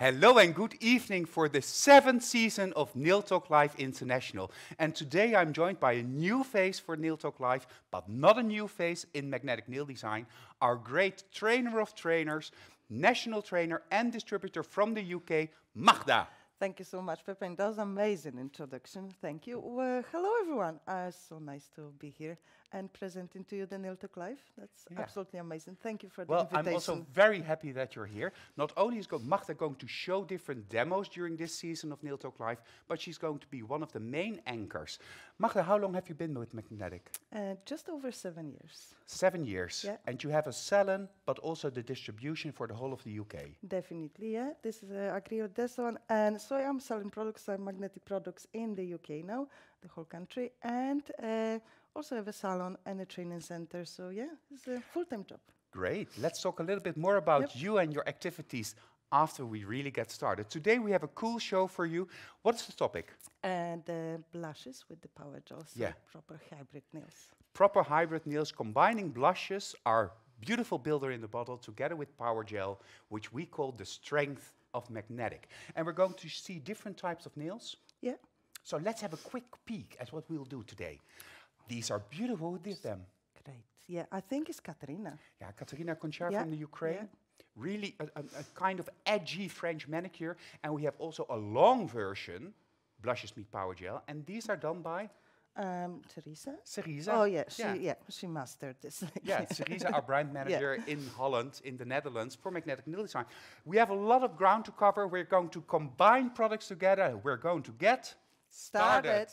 Hello and good evening for the 7th season of Nail Talk Live International. And today I'm joined by a new face for Nail Talk Live, but not a new face in magnetic nail design. Our great trainer of trainers, national trainer and distributor from the UK, Magda. Thank you so much, Pepe, and that was an amazing introduction. Thank you. Hello, everyone. So nice to be here and presenting to you the Nail Talk Live. That's absolutely amazing. Thank you for the invitation. I'm also very happy that you're here. Not only is Magda going to show different demos during this season of Nail Talk Live, but she's going to be one of the main anchors. Magda, how long have you been with Magnetic? Just over 7 years. 7 years. Yeah. And you have a salon, but also the distribution for the whole of the UK. Definitely, yeah. This is, I agree with this one. And so I'm selling products, magnetic products in the UK now, the whole country, and also have a salon and a training center. So yeah, it's a full-time job. Great. Let's talk a little bit more about you and your activities after we really get started. Today we have a cool show for you. What's the topic? And blushes with the Powergel, so proper hybrid nails. Proper hybrid nails combining blushes, our beautiful builder in the bottle, together with Powergel, which we call the strength of magnetic. And we're going to see different types of nails. Yeah. So let's have a quick peek at what we'll do today. These are beautiful. Who did them? Great. Yeah, I think it's Katerina. Yeah, Katerina Conchar from the Ukraine. Yeah. Really a kind of edgy French manicure. And we have also a long version, Blushes Meet Powergel. And these are done by? Teresa. Teresa. Oh, yeah, she mastered this. Yeah, Teresa, our brand manager in Holland, in the Netherlands, for magnetic nail design. We have a lot of ground to cover. We're going to combine products together. We're going to get started.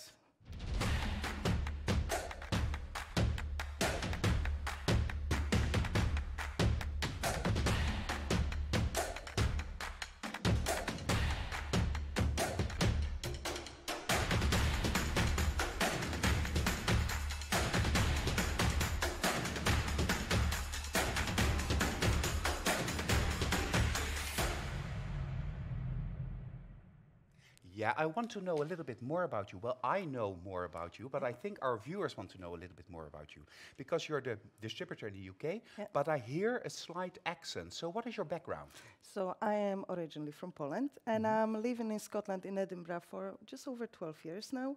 Yeah, I want to know a little bit more about you. Well, I know more about you, but I think our viewers want to know a little bit more about you. Because you're the distributor in the UK, but I hear a slight accent. So what is your background? So I am originally from Poland, and I'm living in Scotland, in Edinburgh, for just over 12 years now.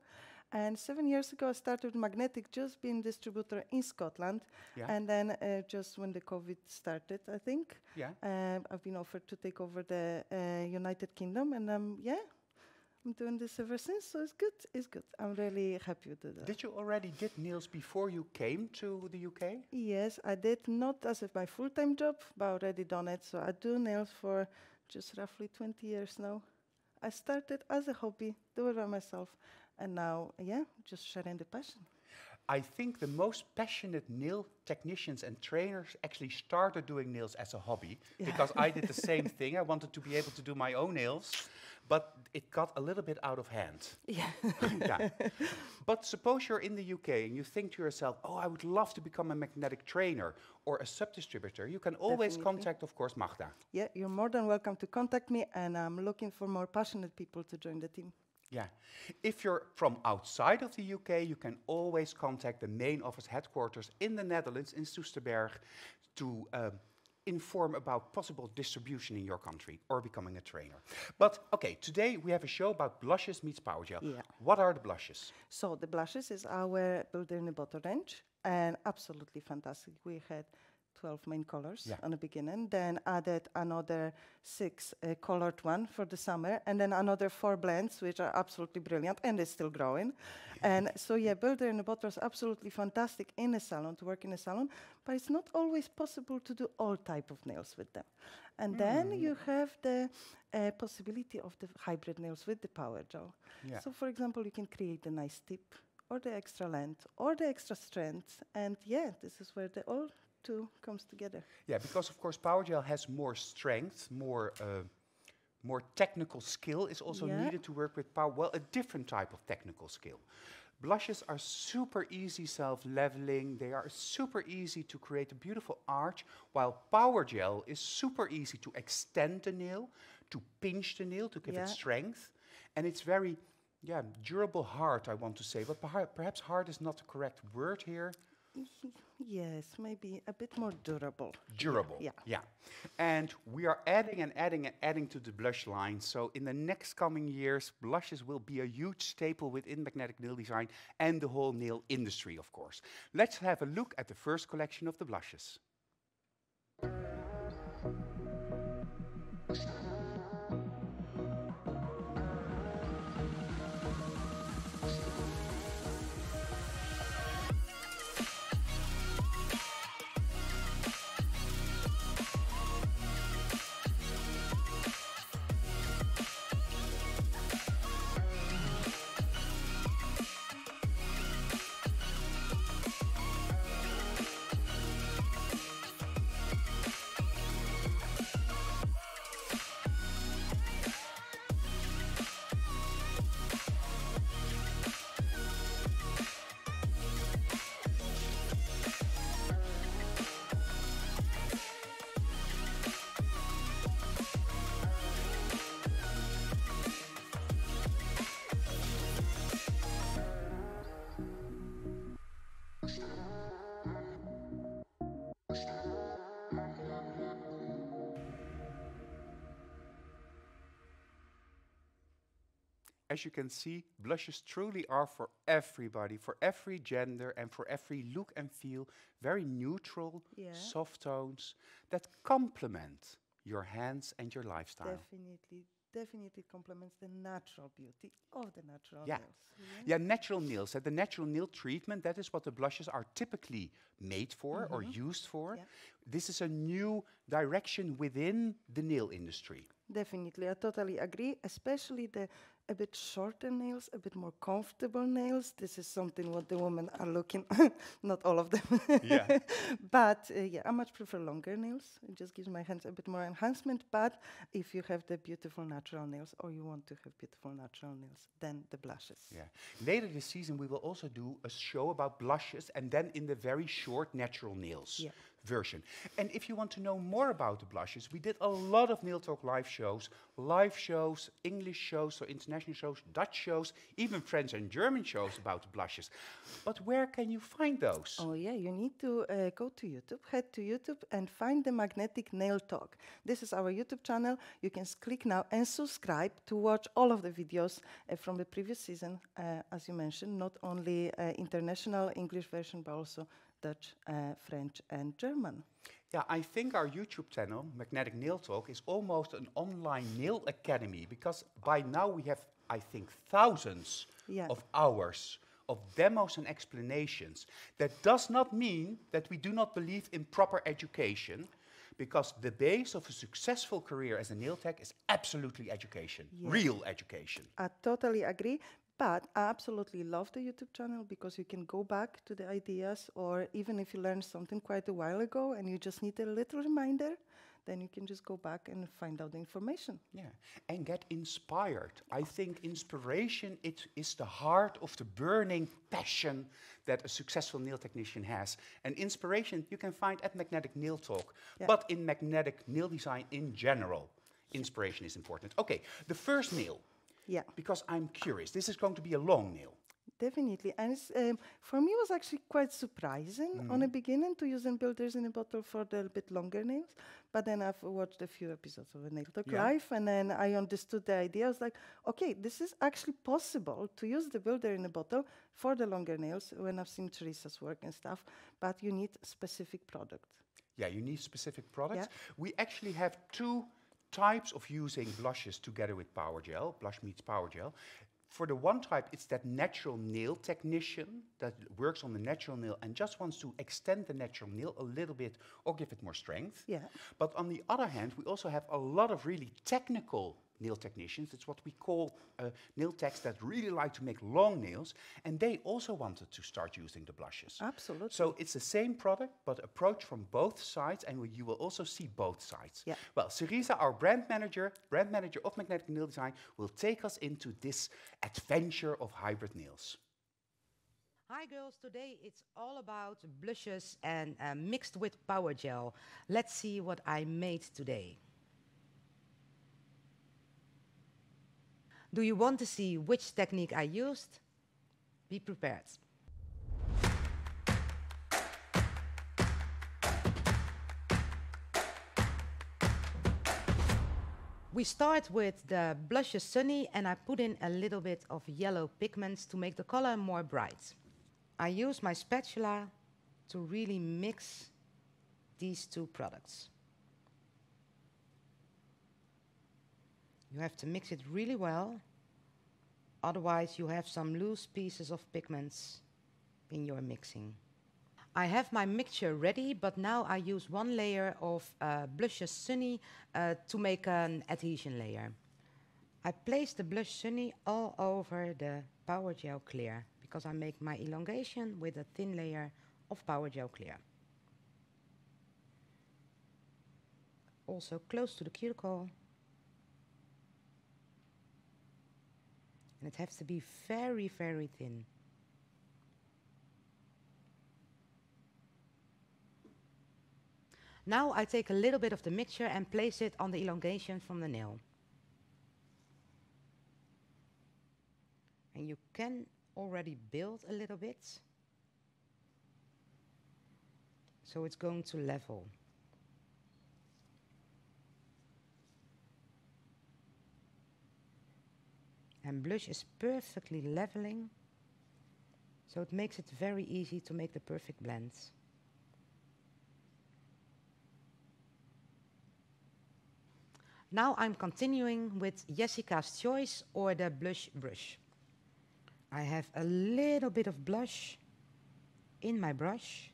And 7 years ago, I started Magnetic, just being distributor in Scotland. Yeah. And then just when the COVID started, I think, I've been offered to take over the United Kingdom, and I'm doing this ever since, so it's good. It's good. I'm really happy with it. Did you already did nails before you came to the UK? Yes, I did. Not as my full-time job, but already done it. So I do nails for just roughly 20 years now. I started as a hobby, do it by myself, and now, just sharing the passion. I think the most passionate nail technicians and trainers actually started doing nails as a hobby, because I did the same thing. I wanted to be able to do my own nails, but it got a little bit out of hand. Yeah. But suppose you're in the UK and you think to yourself, oh, I would love to become a magnetic trainer or a sub-distributor. You can always contact, of course, Magda. Yeah, you're more than welcome to contact me, and I'm looking for more passionate people to join the team. Yeah. If you're from outside of the UK, you can always contact the main office headquarters in the Netherlands, in Soesterberg, to inform about possible distribution in your country or becoming a trainer. But, okay, today we have a show about blushes meets Powergel. Yeah. What are the blushes? So the blushes is our builder in the bottle range, and absolutely fantastic. We had 12 main colors on the beginning, then added another 6 colored one for the summer, and then another 4 blends, which are absolutely brilliant, and it's still growing. And so, builder in the bottle is absolutely fantastic in a salon, to work in a salon, but it's not always possible to do all type of nails with them. And then you have the possibility of the hybrid nails with the Powergel. Yeah. So, for example, you can create a nice tip, or the extra length, or the extra strength, and this is where the all two comes together. Yeah, because of course Powergel has more strength, more technical skill is also needed to work with power. Well, a different type of technical skill. Blushes are super easy self-leveling. They are super easy to create a beautiful arch, while Powergel is super easy to extend the nail, to pinch the nail, to give it strength, and it's very durable hard, I want to say, but perhaps hard is not the correct word here. Yes, maybe a bit more durable. Durable. Yeah. Yeah. And we are adding and adding and adding to the blush line. So in the next coming years, blushes will be a huge staple within magnetic nail design and the whole nail industry, of course. Let's have a look at the first collection of the blushes. As you can see, blushes truly are for everybody, for every gender and for every look and feel. Very neutral, soft tones that complement your hands and your lifestyle. Definitely complements the natural beauty of the natural Yeah. nails. Yeah, natural nails. The natural nail treatment, that is what the blushes are typically made for or used for. Yeah. This is a new direction within the nail industry. Definitely, I totally agree, especially the a bit shorter nails, a bit more comfortable nails. This is something what the women are looking, not all of them. Yeah. But yeah, I much prefer longer nails. It just gives my hands a bit more enhancement. But if you have the beautiful natural nails or you want to have beautiful natural nails, then the blushes. Yeah. Later this season, we will also do a show about blushes and then in the very short natural nails version. And if you want to know more about the blushes, we did a lot of Nail Talk live shows, English shows, so international shows, Dutch shows, even French and German shows about the blushes. But where can you find those? Oh yeah, you need to go to YouTube, head to YouTube and find the Magnetic Nail Talk. This is our YouTube channel. You can click now and subscribe to watch all of the videos from the previous season, as you mentioned, not only international English version, but also Dutch, French and German. Yeah, I think our YouTube channel, Magnetic Nail Talk, is almost an online nail academy because by now we have, I think, thousands of hours of demos and explanations. That does not mean that we do not believe in proper education, because the base of a successful career as a nail tech is absolutely education, real education. I totally agree. But I absolutely love the YouTube channel because you can go back to the ideas, or even if you learned something quite a while ago and you just need a little reminder, then you can just go back and find out the information. Yeah, and get inspired. I think inspiration is the heart of the burning passion that a successful nail technician has. And inspiration you can find at Magnetic Nail Talk, but in magnetic nail design in general, inspiration is important. Okay, the first nail. Yeah. Because I'm curious, this is going to be a long nail. Definitely. And it's, for me, it was actually quite surprising on the beginning to use builders in a bottle for the bit longer nails. But then I've watched a few episodes of the Nail Talk Live, and then I understood the idea. I was like, okay, this is actually possible to use the builder in a bottle for the longer nails when I've seen Teresa's work and stuff. But you need specific product. Yeah, you need specific products. Yeah. We actually have two types of using blushes together with Powergel. Blush meets Powergel. For the one type, it's that natural nail technician that works on the natural nail and just wants to extend the natural nail a little bit or give it more strength. Yeah. But on the other hand, we also have a lot of really technical nail technicians. It's what we call nail techs that really like to make long nails, and they also wanted to start using the blushes. Absolutely. So it's the same product, but approached from both sides, and you will also see both sides. Yeah. Well, Cerisa, our brand manager of Magnetic Nail Design, will take us into this adventure of hybrid nails. Hi girls, today it's all about blushes and mixed with Powergel. Let's see what I made today. Do you want to see which technique I used? Be prepared. We start with the Blushes Sunny, and I put in a little bit of yellow pigments to make the color more bright. I use my spatula to really mix these two products. You have to mix it really well, otherwise you have some loose pieces of pigments in your mixing. I have my mixture ready, but now I use one layer of Blushes Sunny to make an adhesion layer. I place the Blush Sunny all over the Powergel Clear because I make my elongation with a thin layer of Powergel Clear. Also close to the cuticle. And it has to be very, very thin. Now I take a little bit of the mixture and place it on the elongation from the nail. And you can already build a little bit. So it's going to level. And blush is perfectly leveling, so it makes it very easy to make the perfect blends. Now I'm continuing with Jessica's Choice or the blush brush. I have a little bit of blush in my brush,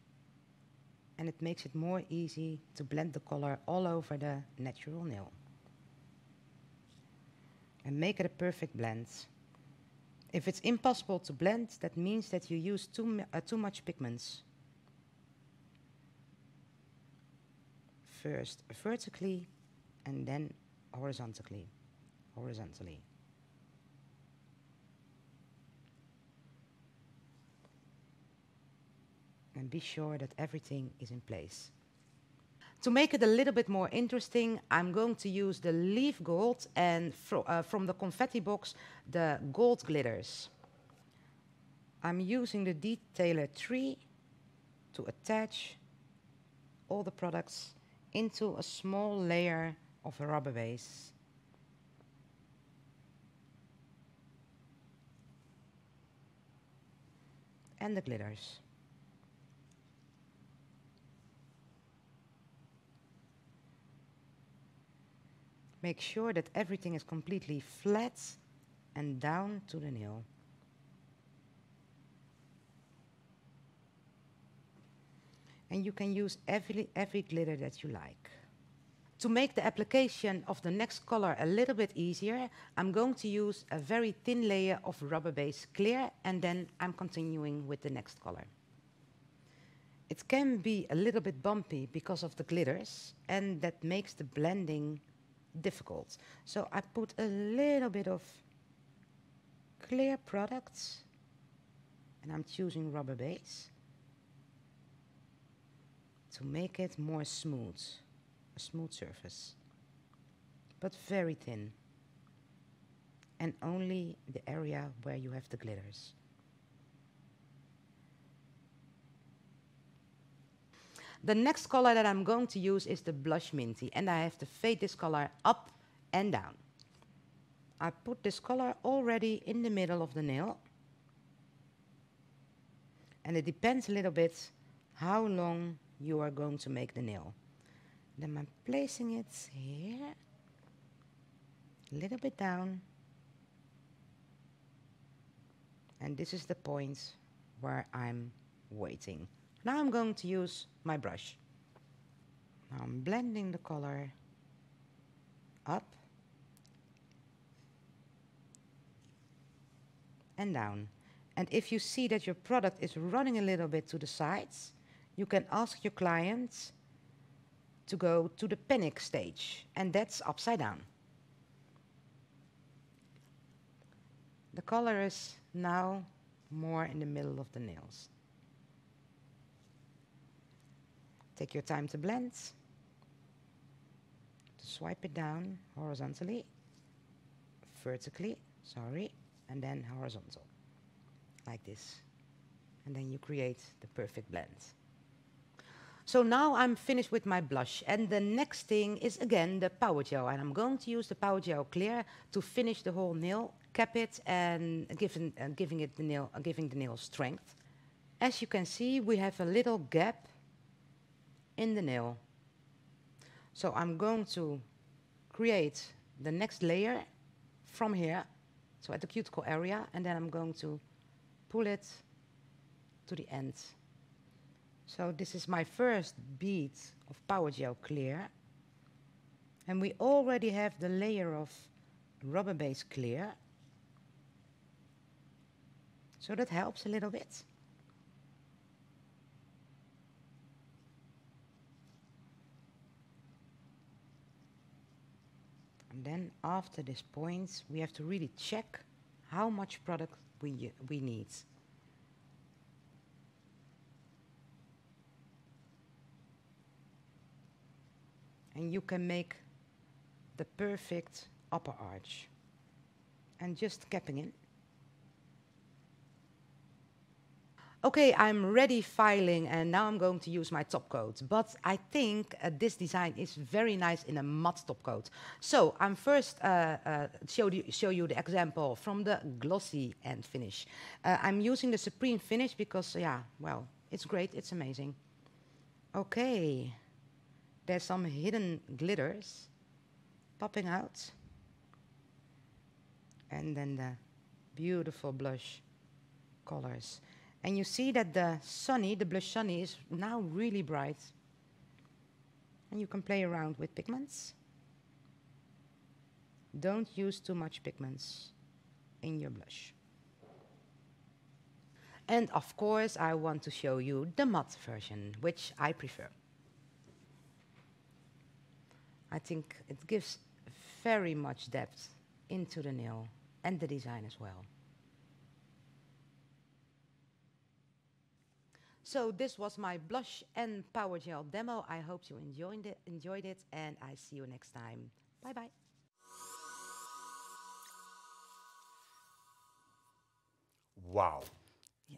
and it makes it more easy to blend the color all over the natural nail. And make it a perfect blend. If it's impossible to blend, that means that you use too much pigments. First vertically and then horizontally. And be sure that everything is in place. To make it a little bit more interesting, I'm going to use the leaf gold and from the confetti box, the gold glitters. I'm using the detailer 3 to attach all the products into a small layer of a rubber base. And the glitters. Make sure that everything is completely flat and down to the nail. And you can use every glitter that you like. To make the application of the next color a little bit easier, I'm going to use a very thin layer of rubber base clear, and then I'm continuing with the next color. It can be a little bit bumpy because of the glitters, and that makes the blending difficult. So I put a little bit of clear products, and I'm choosing rubber base to make it more smooth, a smooth surface, but very thin, and only the area where you have the glitters. The next color that I'm going to use is the Blush Minty, and I have to fade this color up and down. I put this color already in the middle of the nail, and it depends a little bit how long you are going to make the nail. Then I'm placing it here, a little bit down, and this is the point where I'm waiting. Now I'm going to use my brush. Now I'm blending the color up and down. And if you see that your product is running a little bit to the sides, you can ask your clients to go to the panic stage, and that's upside down. The color is now more in the middle of the nails. Take your time to blend, to swipe it down horizontally, vertically, and then horizontal, like this. And then you create the perfect blend. So now I'm finished with my blush, and the next thing is again the Powergel, and I'm going to use the Powergel Clear to finish the whole nail, cap it, and giving the nail strength. As you can see, we have a little gap in the nail. So I'm going to create the next layer from here, so at the cuticle area, and then I'm going to pull it to the end. So this is my first bead of Powergel Clear. And we already have the layer of rubber base clear. So that helps a little bit. And then after this point, we have to really check how much product we need. And you can make the perfect upper arch. And just capping in. Okay, I'm ready filing, and now I'm going to use my top coat. But I think this design is very nice in a matte top coat. So I'm first show you the example from the glossy end finish. I'm using the Supreme finish because, yeah, well, it's great, it's amazing. Okay, there's some hidden glitters popping out. And then the beautiful blush colors. And you see that the blush Sunny is now really bright. And you can play around with pigments. Don't use too much pigments in your blush. And of course, I want to show you the matte version, which I prefer. I think it gives very much depth into the nail and the design as well. So this was my blush and Powergel demo. I hope you enjoyed it, and I see you next time. Bye bye. Wow. Yeah.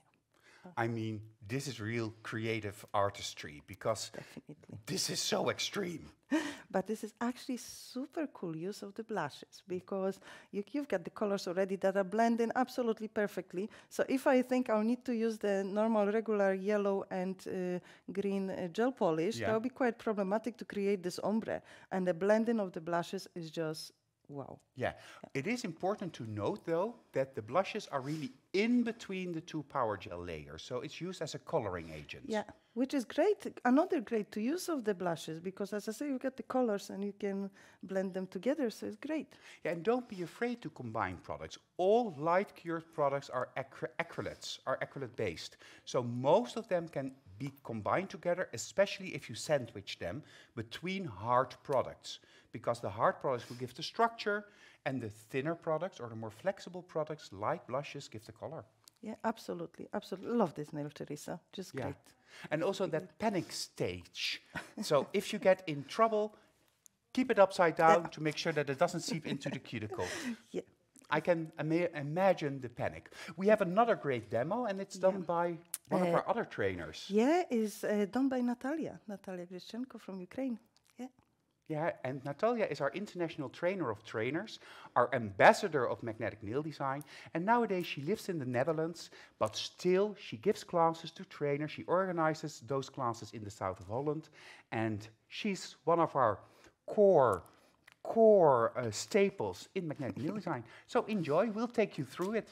I mean, this is real creative artistry, because Definitely. this is so extreme. But this is actually super cool use of the blushes, because you've got the colors already that are blending absolutely perfectly. So if I think I'll need to use the normal regular yellow and green gel polish, that would be quite problematic to create this ombre. And the blending of the blushes is just wow. Yeah. It is important to note, though, that the blushes are really in between the two Powergel layers. So it's used as a coloring agent. Yeah, which is great. Another great use of the blushes, because as I say, you get the colors and you can blend them together, so it's great. Yeah, and don't be afraid to combine products. All light cured products are acrylates, are acrylate based. So most of them can be combined together, especially if you sandwich them between hard products, because the hard products will give the structure, and the thinner products or the more flexible products like blushes give the color. Yeah, absolutely, absolutely. Love this nail, Teresa. Just great. And also that panic stage. So if you get in trouble, keep it upside down to make sure that it doesn't seep into the cuticle. Yeah. I can imagine the panic. We have another great demo, and it's done by one of our other trainers. Yeah, it's done by Natalia Grishchenko from Ukraine. Yeah. Yeah, and Natalia is our international trainer of trainers, our ambassador of magnetic nail design, and nowadays she lives in the Netherlands, but still she gives classes to trainers. She organizes those classes in the south of Holland, and she's one of our core staples in magnetic nail design. So enjoy, we'll take you through it.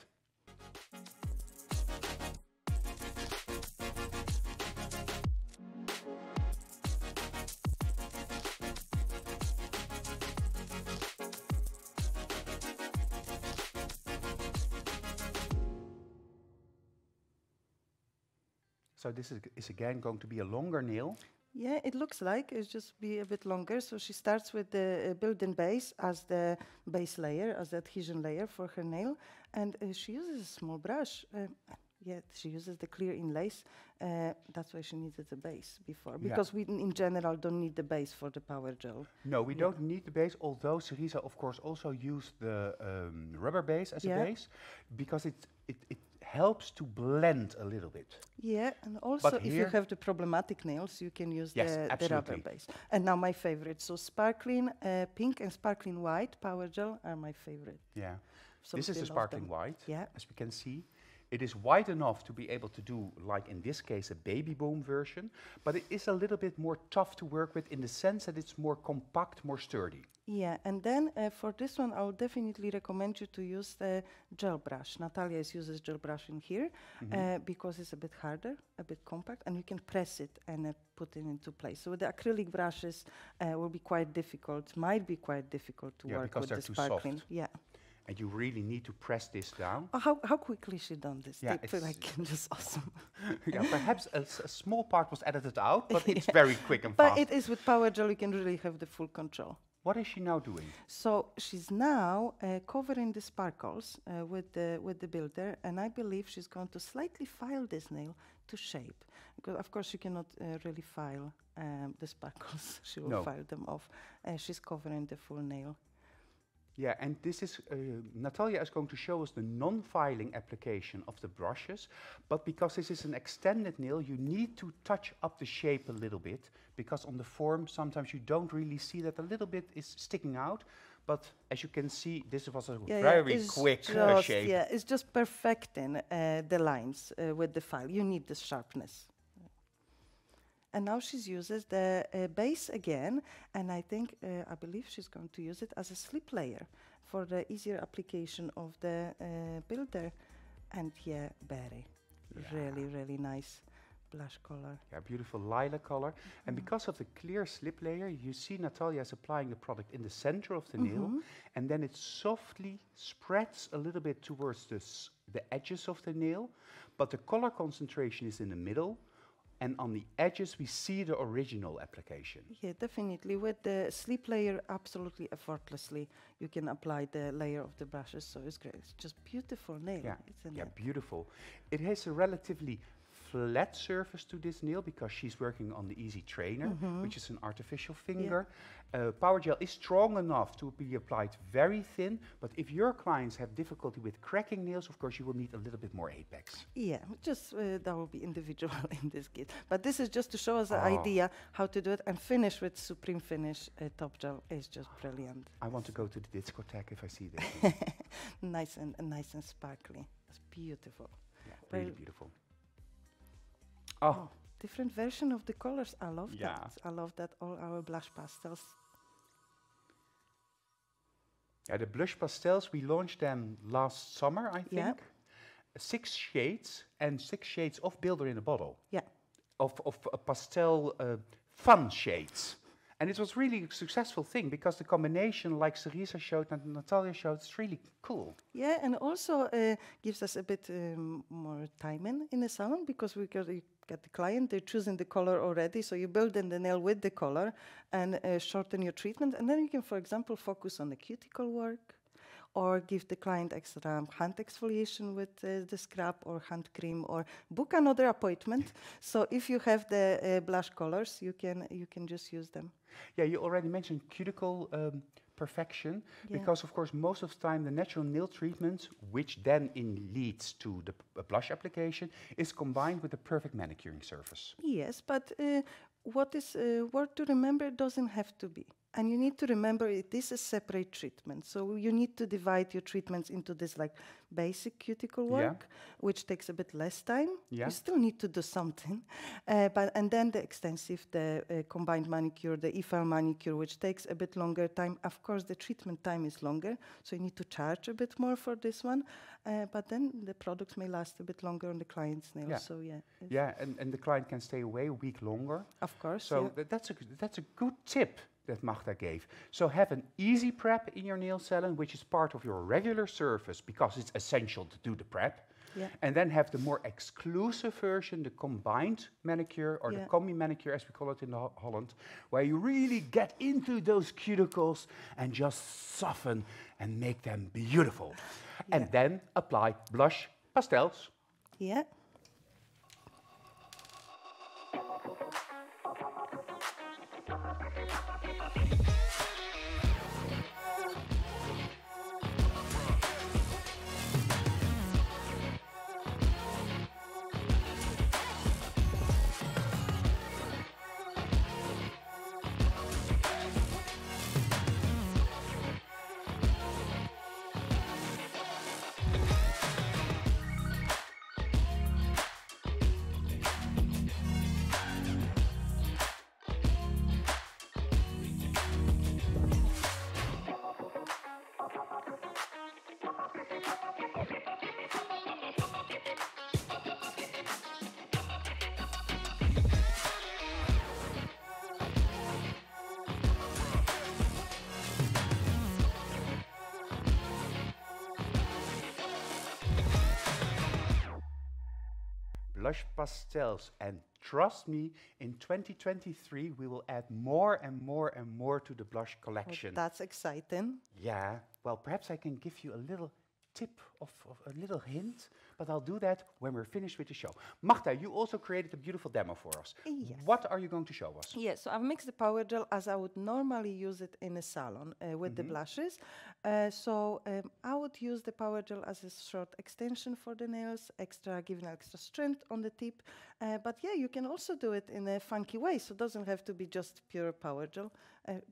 So this is again going to be a longer nail. Yeah, it looks like it's just be a bit longer. So she starts with the built-in base as the base layer, as the adhesion layer for her nail. And she uses a small brush. Yeah, she uses the clear inlays. That's why she needed the base before. Because we, in general, don't need the base for the Powergel. No, we don't need the base, although Teresa, of course, also used the rubber base as a base, because it helps to blend a little bit. Yeah, and also But if you have the problematic nails, you can use Yes, the rubber absolutely. base. And now my favorite, so sparkling pink and sparkling white Powergel are my favorite. Yeah. So This is we the love sparkling them. white, Yeah. as we can see. It is wide enough to be able to do, like in this case, a baby boom version, but it is a little bit more tough to work with in the sense that it's more compact, more sturdy. Yeah, and then for this one, I would definitely recommend you to use the gel brush. Natalia uses gel brush in here because it's a bit harder, a bit compact, and you can press it and put it into place. So with the acrylic brushes will be quite difficult, might be quite difficult to work with the sparkling. Yeah. And you really need to press this down. Oh, how quickly she done this? Yeah, I feel like just awesome. Yeah, perhaps a small part was edited out, but it's very quick and But fast. it is with Powergel, you can really have the full control. What is she now doing? So she's now covering the sparkles with the builder, and I believe she's going to slightly file this nail to shape. Because of course she cannot really file the sparkles. She will file them off. She's covering the full nail. Yeah, and this is, Natalia is going to show us the non-filing application of the brushes, but because this is an extended nail, you need to touch up the shape a little bit, because on the form, sometimes you don't really see that a little bit is sticking out, but as you can see, this was a very quick shape. Yeah, it's just perfecting the lines with the file. You need the sharpness. And now she uses the base again, and I believe she's going to use it as a slip layer for the easier application of the builder. And yeah, really, really nice blush color. Yeah, beautiful lilac color. And because of the clear slip layer, you see Natalia is applying the product in the center of the nail, and then it softly spreads a little bit towards the edges of the nail, but the color concentration is in the middle. And on the edges, we see the original application. Yeah, definitely. With the slip layer, absolutely effortlessly, you can apply the layer of the brushes. So it's great. It's just beautiful nail. Yeah, beautiful. It has a relatively flat surface to this nail because she's working on the Easy Trainer, which is an artificial finger. Powergel is strong enough to be applied very thin, but if your clients have difficulty with cracking nails, of course, you will need a little bit more apex. Yeah, just that will be individual in this case. But this is just to show us the idea how to do it, and finish with Supreme Finish Top Gel is just brilliant. I want to go to the discotheque if I see this. nice and sparkly. It's beautiful. Yeah, really beautiful. Oh, different version of the colors. I love Yeah. that. I love that all our blush pastels. Yeah, the blush pastels, we launched them last summer, I think. Yeah. 6 shades and 6 shades of Builder in a Bottle. Yeah. Of pastel fun shades. And it was really a successful thing because the combination, like Cerisa showed and Natalia showed, is really cool. Yeah, and also gives us a bit more time in the salon because you get the client, they're choosing the color already, so you build in the nail with the color and shorten your treatment, and then you can, for example, focus on the cuticle work or give the client extra hand exfoliation with the scrub or hand cream, or book another appointment. So if you have the blush colors, you can just use them. Yeah, you already mentioned cuticle perfection, because of course most of the time the natural nail treatment, which then leads to the blush application, is combined with the perfect manicuring surface. Yes, but what is worth to remember doesn't have to be. And you need to remember it is a separate treatment. So you need to divide your treatments into this like basic cuticle work, which takes a bit less time. You still need to do something. And then the extensive, the combined manicure, the e-file manicure, which takes a bit longer time. Of course, the treatment time is longer, so you need to charge a bit more for this one. But then the products may last a bit longer on the client's nails. Yeah. So And the client can stay away a week longer. Of course. So that's a good tip that Magda gave. So have an easy prep in your nail salon, which is part of your regular service because it's essential to do the prep. And then have the more exclusive version, the combined manicure, or the combi manicure as we call it in Holland, where you really get into those cuticles and just soften and make them beautiful. And then apply blush pastels. Yeah. blush pastels. And trust me, in 2023, we will add more and more and more to the blush collection. That's exciting. Yeah, well, perhaps I can give you a little tip of a little hint, but I'll do that when we're finished with the show. Magda, you also created a beautiful demo for us. Yes. What are you going to show us? Yes, so I've mixed the power gel as I would normally use it in a salon with the blushes. I would use the power gel as a short extension for the nails, giving extra strength on the tip. But yeah, you can also do it in a funky way, so it doesn't have to be just pure power gel.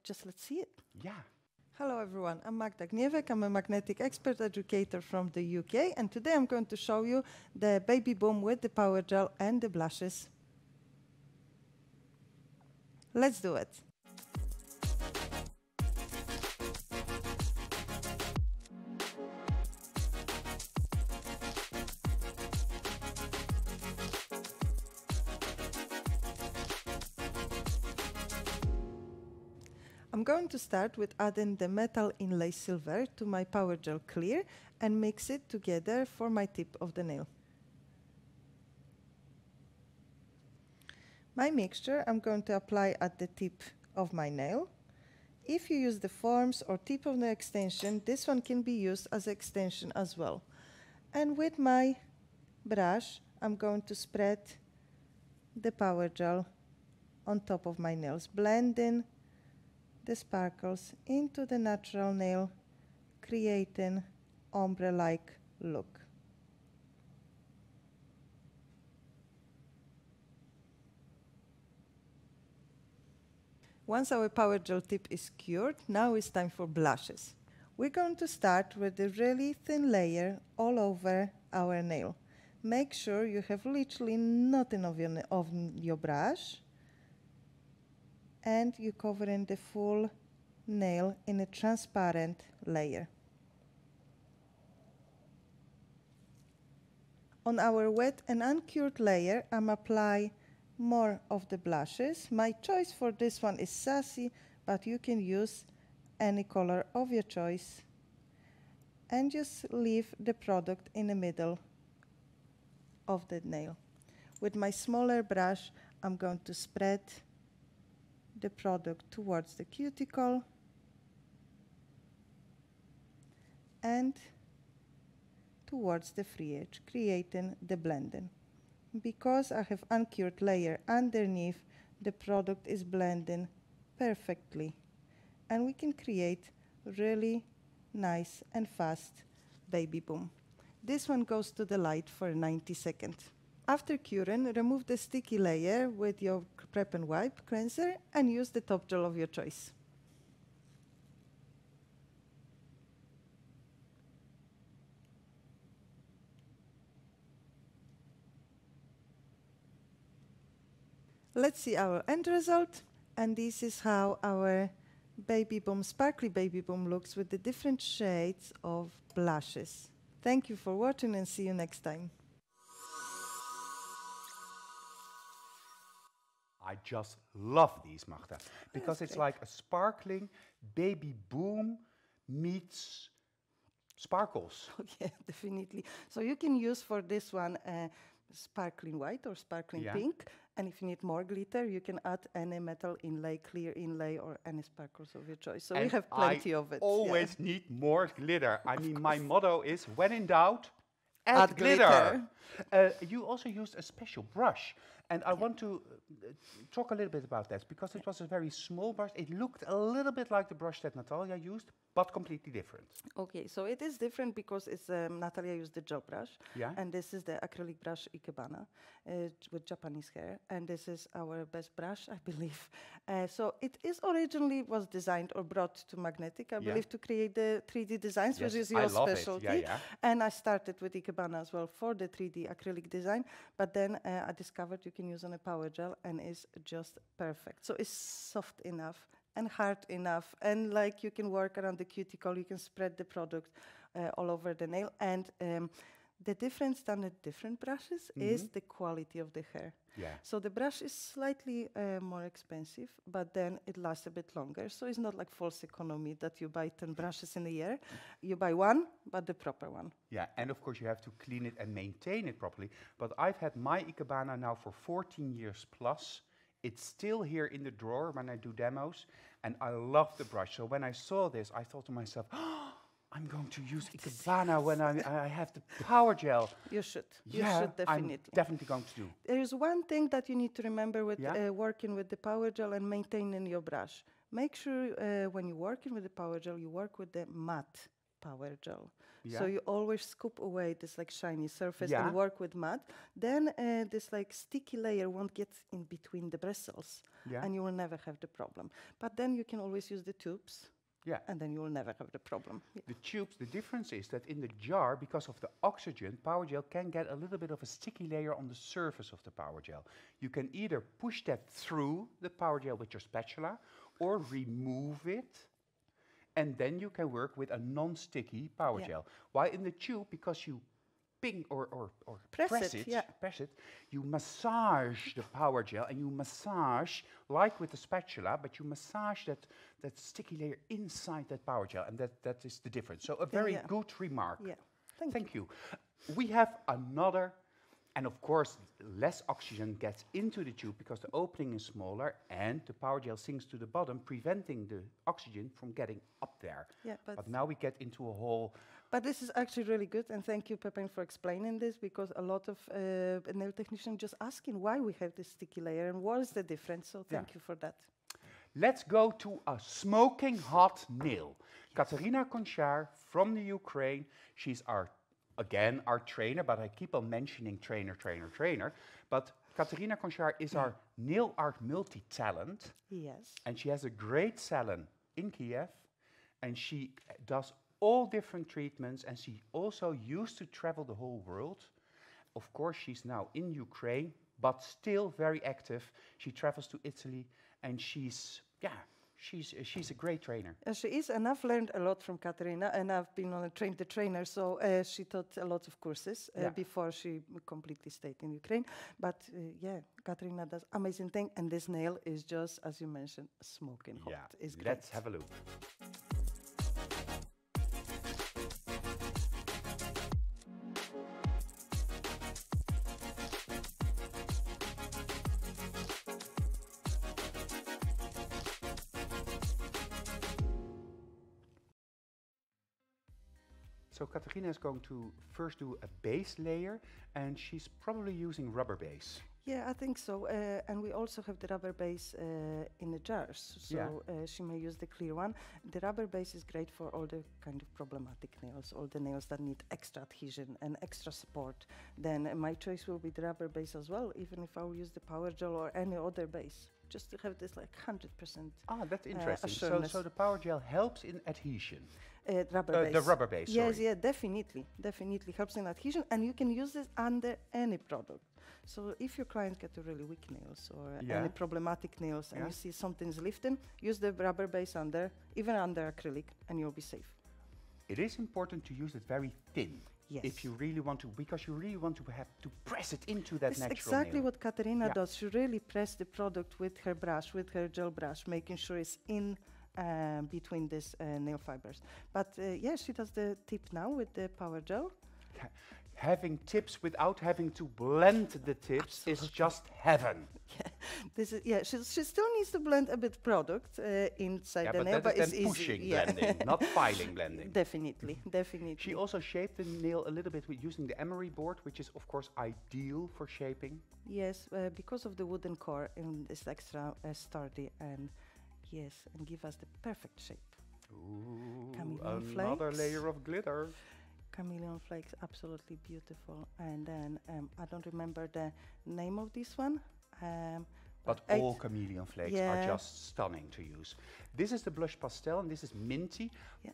Just let's see it. Yeah. Hello everyone, I'm Magda Gniewek. I'm a magnetic expert educator from the UK, and today I'm going to show you the baby boom with the power gel and the blushes. Let's do it. I'm going to start with adding the metal inlay silver to my power gel clear and mix it together for my tip of the nail. My mixture I'm going to apply at the tip of my nail. If you use the forms or tip of the extension, this one can be used as an extension as well. And with my brush, I'm going to spread the power gel on top of my nails, blending the sparkles into the natural nail, creating ombre-like look. Once our power gel tip is cured, now it's time for blushes. We're going to start with a really thin layer all over our nail. Make sure you have literally nothing of your brush, and you cover in the full nail in a transparent layer. On our wet and uncured layer, I'm applying more of the blushes. My choice for this one is Sassy, but you can use any color of your choice. And just leave the product in the middle of the nail. With my smaller brush, I'm going to spread the product towards the cuticle and towards the free edge, creating the blending. Because I have uncured layer underneath, the product is blending perfectly, and we can create really nice and fast baby boom. This one goes to the light for 90 seconds. After curing, remove the sticky layer with your prep and wipe cleanser and use the top gel of your choice. Let's see our end result, and this is how our baby boom, sparkly baby boom looks with the different shades of blushes. Thank you for watching and see you next time. I just love these, Magda, because it's like a sparkling baby boom meets sparkles. Oh, yeah, definitely. So you can use for this one sparkling white or sparkling pink. And if you need more glitter, you can add any metal inlay, clear inlay, or any sparkles of your choice. So we have plenty of it. I always need more glitter. I mean, my motto is, when in doubt, add glitter. You also used a special brush. And I want to talk a little bit about that, because it was a very small brush. It looked a little bit like the brush that Natalia used, but completely different. Okay, so it is different because it's Natalia used the gel brush, and this is the acrylic brush Ikebana with Japanese hair, and this is our best brush, I believe. So it is originally was designed or brought to Magnetic, I believe, to create the 3D designs, which is your specialty. And I started with Ikebana as well for the 3D acrylic design, but then I discovered you can use on a power gel, and it's just perfect. So it's soft enough and hard enough, and like you can work around the cuticle, you can spread the product all over the nail. And The difference than the different brushes is the quality of the hair. Yeah. So the brush is slightly more expensive, but then it lasts a bit longer. So it's not like false economy that you buy 10 brushes in a year. You buy one, but the proper one. Yeah, and of course you have to clean it and maintain it properly. But I've had my Ikebana now for 14 years plus. It's still here in the drawer when I do demos, and I love the brush. So when I saw this, I thought to myself, I'm going to use Ikebana when I have the Powergel. You should. Yeah, You should definitely. I'm definitely going to do. There is one thing that you need to remember with working with the Powergel and maintaining your brush. Make sure when you're working with the Powergel, you work with the matte Powergel. Yeah. So you always scoop away this like shiny surface and work with matte. Then this like sticky layer won't get in between the bristles, and you will never have the problem. But then you can always use the tubes. Yeah. And then you will never have the problem. Yeah. The tubes, the difference is that in the jar, because of the oxygen, Powergel can get a little bit of a sticky layer on the surface of the Powergel. You can either push that through the Powergel with your spatula or remove it, and then you can work with a non-sticky Powergel. While in the tube, because you ping or press it, you massage the Powergel, and you massage, like with the spatula, but you massage that sticky layer inside that Powergel, and that is the difference. So a very good remark. Yeah. Thank you. We have another, and of course, less oxygen gets into the tube because the opening is smaller, and the Powergel sinks to the bottom, preventing the oxygen from getting up there. Yeah, but now we get into a whole... But this is actually really good, and thank you, Pepin, for explaining this, because a lot of nail technicians just asking why we have this sticky layer and what is the difference, so thank you for that. Let's go to a smoking hot nail. Katerina Konchar from the Ukraine. She's our trainer, but I keep on mentioning trainer. But Katerina Konchar is our nail art multi-talent. Yes. And she has a great salon in Kiev, and she does all different treatments, and she also used to travel the whole world. Of course, she's now in Ukraine, but still very active. She travels to Italy, and she's a great trainer. She is, and I've learned a lot from Katerina, and I've been on a trainer, so she taught a lot of courses before she completely stayed in Ukraine. But Katerina does amazing thing, and this nail is just, as you mentioned, smoking hot. Yeah, It's great. let's have a look. So Katerina is going to first do a base layer, and she's probably using rubber base. Yeah, I think so. And we also have the rubber base in the jars, so she may use the clear one. The rubber base is great for all the kind of problematic nails, all the nails that need extra adhesion and extra support. Then my choice will be the rubber base as well, even if I will use the Powergel or any other base, just to have this like 100%. Ah, that's interesting. So the Powergel helps in adhesion. Rubber base. The rubber base, yes, sorry. yeah, definitely helps in adhesion, and you can use this under any product. So if your clients get really weak nails or any problematic nails, and you see something's lifting, use the rubber base under, even under acrylic, and you'll be safe. It is important to use it very thin. Yes. If you really want to, because you really want to have to press it into that natural nail. That's exactly what Katerina does. She really presses the product with her brush, with her gel brush, making sure it's in between these nail fibers. But she does the tip now with the Powergel. Having tips without having to blend the tips is just heaven. She still needs to blend a bit product inside the nail, but it's easy. Pushing blending, not filing blending. Definitely. She also shaped the nail a little bit with using the emery board, which is of course ideal for shaping. Yes, because of the wooden core, and it's extra sturdy and give us the perfect shape. Ooh, Chameleon another flakes. layer of glitter. Chameleon flakes, absolutely beautiful. And then I don't remember the name of this one. But all chameleon flakes are just stunning to use. This is the blush pastel, and this is minty. Yeah.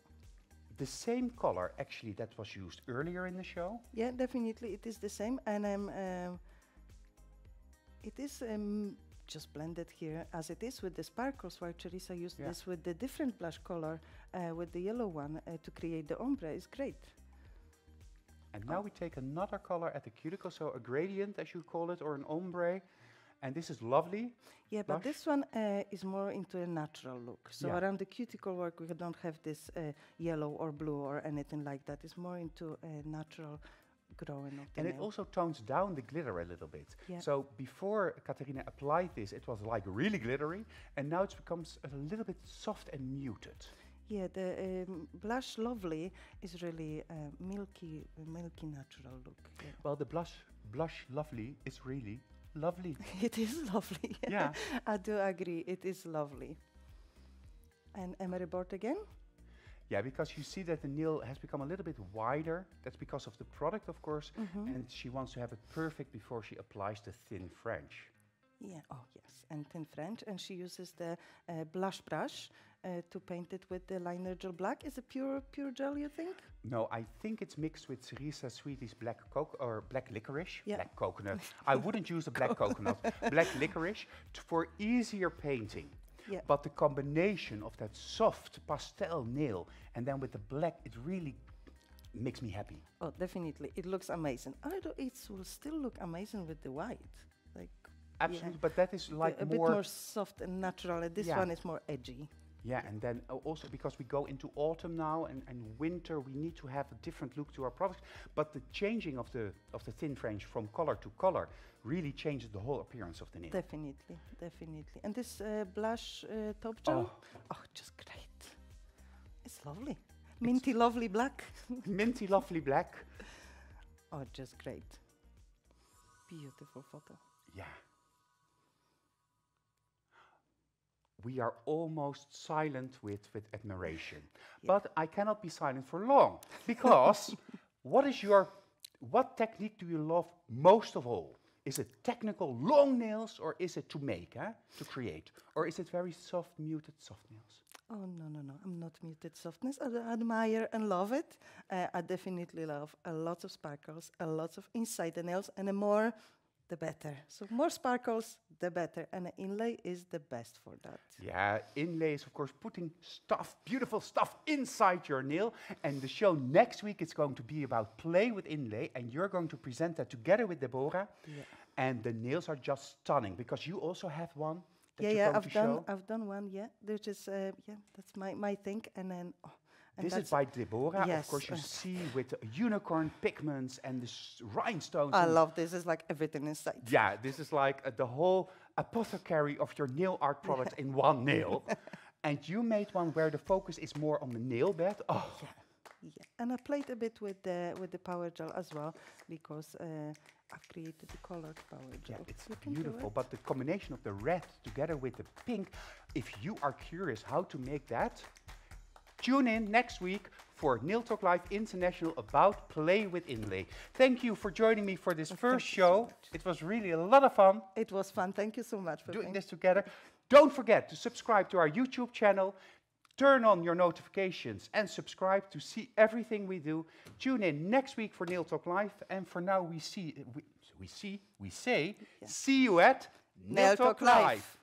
The same color, actually, that was used earlier in the show. Yeah, definitely, it is the same. And it is just blended here as it is with the sparkles, where Teresa used this with the different blush color, with the yellow one, to create the ombre. Is great. And now we take another color at the cuticle, so a gradient, as you call it, or an ombre. And this is lovely. Yeah, but this one is more into a natural look. So around the cuticle work, we don't have this yellow or blue or anything like that. It's more into a natural growing of the nail. And it also tones down the glitter a little bit. Yeah. So before Katarina applied this, it was like really glittery, and now it becomes a little bit soft and muted. Yeah, the Blush Lovely is really milky natural look. Yeah. Well, the blush Lovely is really lovely. It is lovely. Yeah. I do agree. It is lovely. And emery board again? Yeah, because you see that the nail has become a little bit wider. That's because of the product, of course. And she wants to have it perfect before she applies the thin French. Yeah, oh yes, and thin French. And she uses the blush brush to paint it with the liner gel black. Is it pure gel, you think? No, I think it's mixed with Cerisa Sweetie's black licorice. Yeah. Black coconut. I wouldn't use the black coconut. Black licorice for easier painting. Yeah. But the combination of that soft pastel nail and then with the black, it really makes me happy. Oh, definitely. It looks amazing. Although it will still look amazing with the white. Like, absolutely, but that is like a bit more soft and natural. And this one is more edgy. Yeah, and then also because we go into autumn now and winter, we need to have a different look to our products. But the changing of the thin French from color to color really changes the whole appearance of the nail. Definitely, definitely. And this blush top gel, just great. It's lovely. Minty lovely black. Minty lovely black. Oh, just great. Beautiful photo. Yeah. We are almost silent with admiration. Yeah. But I cannot be silent for long, because what technique do you love most of all? Is it technical long nails, or is it to make, to create? Or is it very soft, muted, soft nails? Oh, no. I'm not muted softness. I admire and love it. I definitely love a lot of sparkles, a lot of inside the nails, and the more, the better. So more sparkles, the better. And an inlay is the best for that. Yeah, inlay is, of course, putting stuff, beautiful stuff inside your nail. And the show next week is going to be about play with inlay. And you're going to present that together with Deborah. Yeah. And the nails are just stunning, because you also have one. I've done one, There's just, that's my thing. And then, this is by Deborah. Yes. Of course, you see with the unicorn pigments and the rhinestones. I love this. It's like everything inside. Yeah, this is like the whole apothecary of your nail art products in one nail. And you made one where the focus is more on the nail bed. Oh. Yeah. And I played a bit with the Powergel as well, because I've created the colored Powergel. Yeah, it's beautiful, but the combination of the red together with the pink, if you are curious how to make that, tune in next week for Nail Talk Live International about play with inlay. Thank you for joining me for this first show. It was really a lot of fun. It was fun. Thank you so much for doing this together. Don't forget to subscribe to our YouTube channel. Turn on your notifications and subscribe to see everything we do. Tune in next week for Nail Talk Live. And for now, we say, see you at Nail Talk Live.